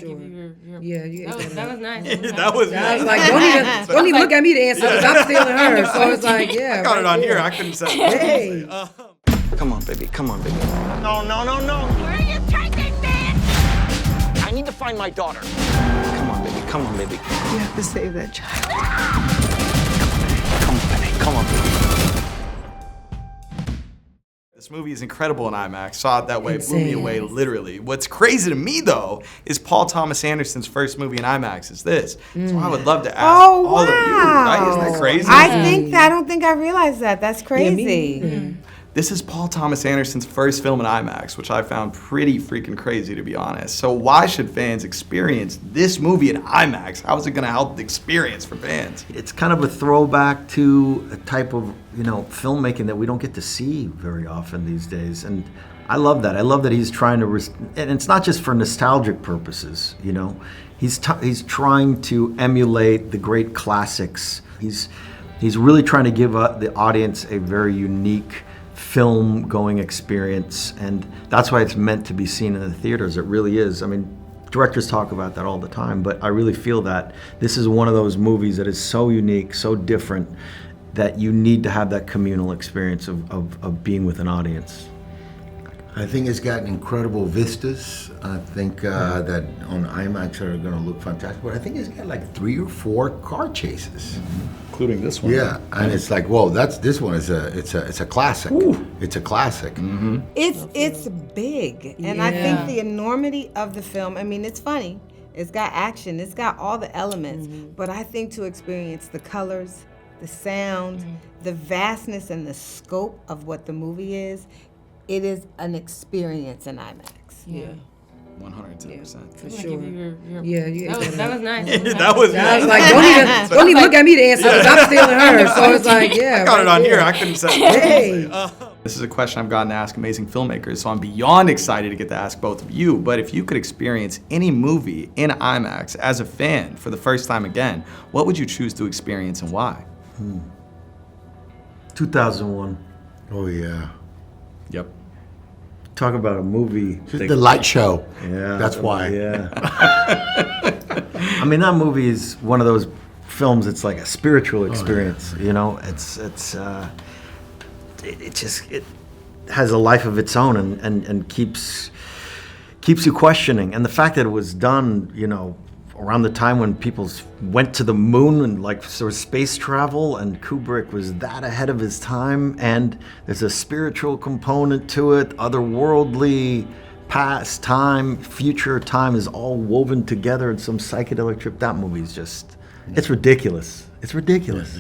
sure. That was nice. That was I was like, don't even look at me to answer because I'm stealing hers. So it's like, yeah. I got it on there. here. I couldn't say. Hey. Come on, baby. Come on, baby. No. Where are you taking me? I need to find my daughter. Come on, baby. Come on, baby. You have to save that child. Come on, baby. Come on, baby. This movie is incredible in IMAX. Saw it that way, blew me Insane. away, literally. What's crazy to me, though, is Paul Thomas Anderson's first movie in IMAX is this. So I would love to ask all of you, right? Isn't that crazy? I don't think I realized that. That's crazy. This is Paul Thomas Anderson's first film in IMAX, which I found pretty freaking crazy, to be honest. So why should fans experience this movie in IMAX? How is it going to help the experience for fans? It's kind of a throwback to a type of, filmmaking that we don't get to see very often these days. And I love that. I love that he's trying to, and it's not just for nostalgic purposes, He's trying to emulate the great classics. He's really trying to give the audience a very unique film-going experience, and that's why it's meant to be seen in the theaters. It really is. I mean, directors talk about that all the time, but I really feel that this is one of those movies that is so unique, so different, that you need to have that communal experience of being with an audience. I think it's got incredible vistas. I think that on IMAX are going to look fantastic. But I think it's got like 3 or 4 car chases, Including this one. Yeah, and it's like, whoa, this one is a classic. Ooh. It's a classic. It's big, and I think the enormity of the film. I mean, it's funny. It's got action. It's got all the elements. But I think to experience the colors, the sound, the vastness, and the scope of what the movie is. It is an experience in IMAX. Yeah. 110%. For sure. That was nice. That was I was like, don't even look at me to answer because I'm stealing hers. So it's like, yeah. I got it on here. I couldn't say. Hey. This is a question I've gotten to ask amazing filmmakers, so I'm beyond excited to get to ask both of you. But if you could experience any movie in IMAX as a fan for the first time again, what would you choose to experience and why? 2001. Oh yeah. Yep. Talk about a movie. The light show. Yeah. That's why. Yeah. I mean, that movie is one of those films. It's like a spiritual experience. It has a life of its own and keeps you questioning. And the fact that it was done, around the time when people went to the moon and there was space travel, and Kubrick was that ahead of his time, and there's a spiritual component to it, otherworldly, past time, future time is all woven together in some psychedelic trip. That movie's just, it's ridiculous. It's ridiculous.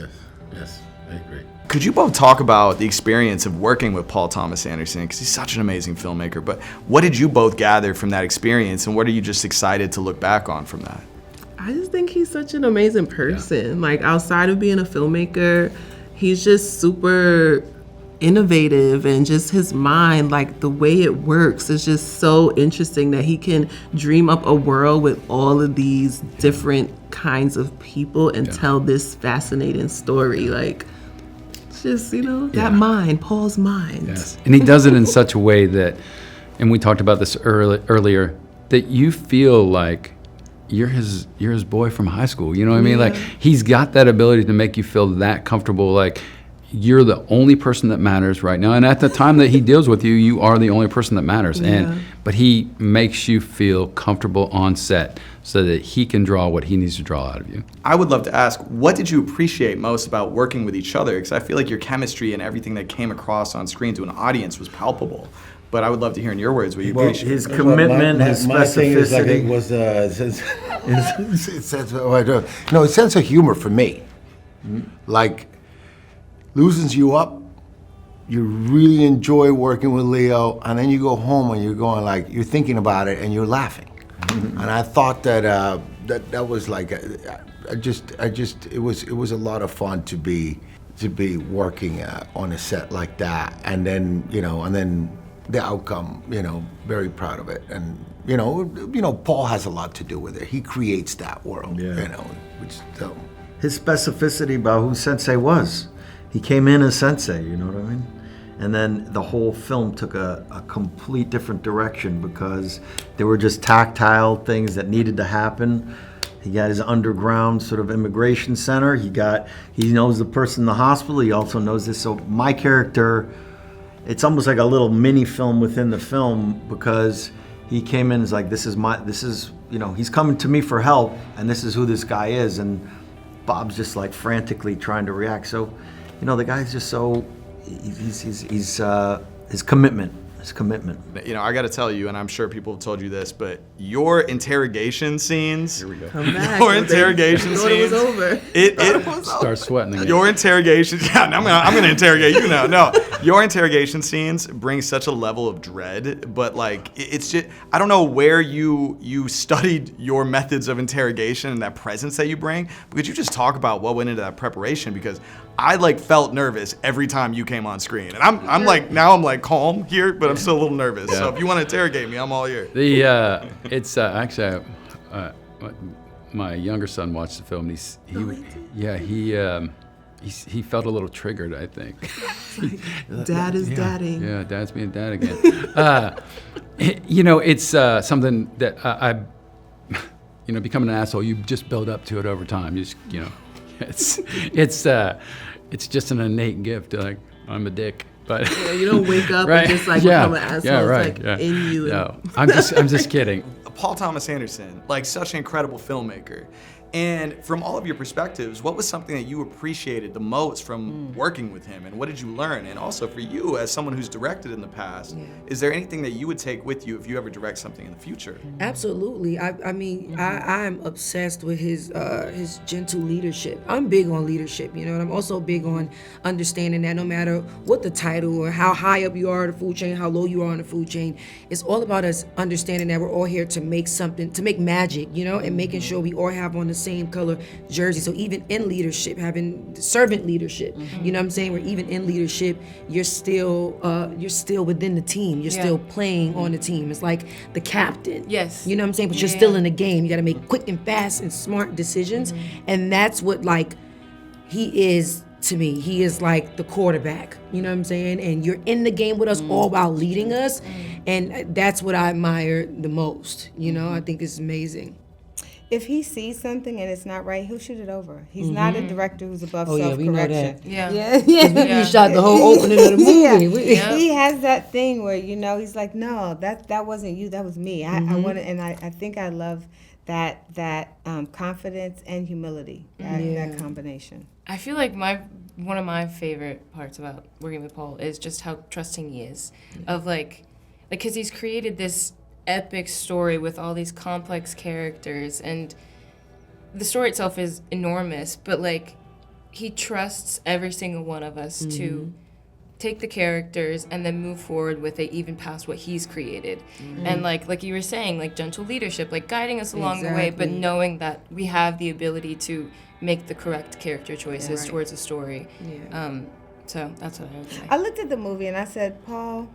Yes, I agree. Could you both talk about the experience of working with Paul Thomas Anderson? Because he's such an amazing filmmaker, but what did you both gather from that experience, and what are you just excited to look back on from that? I just think he's such an amazing person. Like, outside of being a filmmaker, he's just super innovative, and just his mind, like the way it works is just so interesting that he can dream up a world with all of these different kinds of people and tell this fascinating story. Like, just, that mind, Paul's mind. Yes. And he does it in such a way that, and we talked about this earlier, that you feel like you're his boy from high school. You know what I mean? Like, he's got that ability to make you feel that comfortable, like you're the only person that matters right now. And at the time that he deals with you, you are the only person that matters. But he makes you feel comfortable on set so that he can draw what he needs to draw out of you. I would love to ask, what did you appreciate most about working with each other? Because I feel like your chemistry and everything that came across on screen to an audience was palpable. But I would love to hear in your words what you appreciate. His commitment, his my thing is, I specificity. think, was his sense of humor for me. Like, loosens you up. You really enjoy working with Leo, and then you go home and you're going you're thinking about it and you're laughing. And I thought that that was like, it was a lot of fun to be working on a set like that, and then the outcome, very proud of it, and Paul has a lot to do with it. He creates that world, His specificity about who Sensei was. He came in as Sensei, you know what I mean? And then the whole film took a complete different direction because there were just tactile things that needed to happen. He got his underground sort of immigration center. He knows the person in the hospital. He also knows this. So my character, it's almost like a little mini film within the film because he came in as like, he's coming to me for help, and this is who this guy is. And Bob's just like frantically trying to react. So, the guy's just so, his commitment. I got to tell you, and I'm sure people have told you this, but your interrogation scenes. Here we go. Come back. Your interrogation scenes. It was over. It Start sweating again. Your interrogation. Yeah, I'm gonna interrogate you now. No, your interrogation scenes bring such a level of dread, but like it's just I don't know where you studied your methods of interrogation and that presence that you bring. But could you just talk about what went into that preparation? Because I like felt nervous every time you came on screen, and I'm like calm here, but I'm still a little nervous. Yeah. So if you want to interrogate me, I'm all ears. It's actually my younger son watched the film. He felt a little triggered, I think. Dad is dadding. Yeah, Dad's being dad again. It's something that I becoming an asshole. You just build up to it over time. It's just an innate gift. Like I'm a dick. But you don't wake up and just like become an asshole. Yeah, right. It's like in you. No, I'm just kidding. Paul Thomas Anderson, like such an incredible filmmaker. And from all of your perspectives, what was something that you appreciated the most from working with him, and what did you learn? And also for you, as someone who's directed in the past, is there anything that you would take with you if you ever direct something in the future? Absolutely. I'm obsessed with his gentle leadership. I'm big on leadership, and I'm also big on understanding that no matter what the title or how high up you are in the food chain, how low you are in the food chain, it's all about us understanding that we're all here to make something, to make magic, and making sure we all have on the same color jersey. So even in leadership, having servant leadership, you know what I'm saying? Where even in leadership, you're still within the team. You're still playing on the team. It's like the captain. Yes. You know what I'm saying? But you're still in the game. You got to make quick and fast and smart decisions. And that's what he is to me. He is like the quarterback. You know what I'm saying? And you're in the game with us all while leading us. And that's what I admire the most. I think it's amazing. If he sees something and it's not right, he'll shoot it over. He's not a director who's above self-correction. We know that. Yeah. We shot the whole opening of the movie. He has that thing where, he's like, no, that wasn't you, that was me. I want to, and I think I love that confidence and humility, that combination. I feel like one of my favorite parts about working with Paul is just how trusting he is of because he's created this epic story with all these complex characters, and the story itself is enormous, but he trusts every single one of us to take the characters and then move forward with it even past what he's created. And like you were saying, gentle leadership, guiding us along the way, but knowing that we have the ability to make the correct character choices towards a story. So that's what I would say. I looked at the movie and I said, Paul,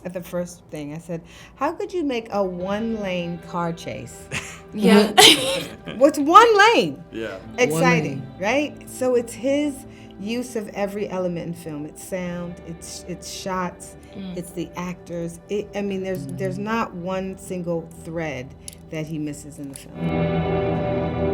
at the first thing, I said, how could you make a one-lane car chase? Yeah. What's one lane? Yeah. Exciting, right? So it's his use of every element in film. It's sound, it's shots, it's the actors. There's not one single thread that he misses in the film.